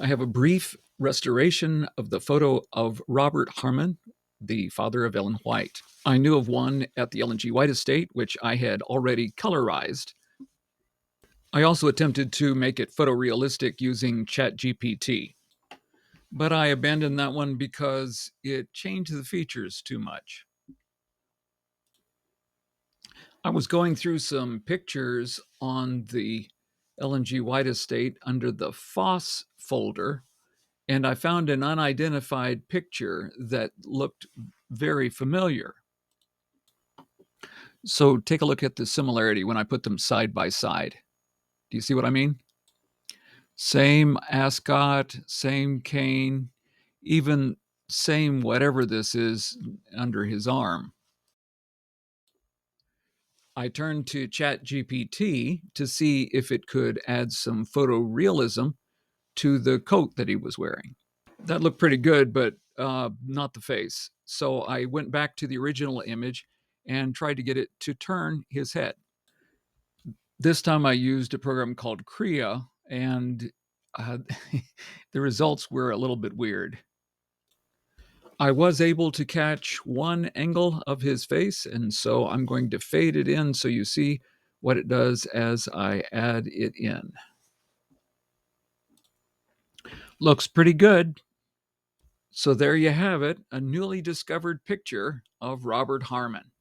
I have a brief restoration of the photo of Robert Harmon, the father of Ellen White. I knew of one at the Ellen G. White estate, which I had already colorized. I also attempted to make it photorealistic using ChatGPT, but I abandoned that one because it changed the features too much. I was going through some pictures on the Ellen G. White estate under the Foss folder, and I found an unidentified picture that looked very familiar. So take a look at the similarity when I put them side by side. Do you see what I mean? Same ascot, same cane, even same whatever this is under his arm. I turned to ChatGPT to see if it could add some photorealism to the coat that he was wearing. That looked pretty good, but not the face. So I went back to the original image and tried to get it to turn his head. This time I used a program called Krea, and uh, the results were a little bit weird. I was able to catch one angle of his face, and so I'm going to fade it in so you see what it does as I add it in. Looks pretty good. So there you have it, a newly discovered picture of Robert Harmon.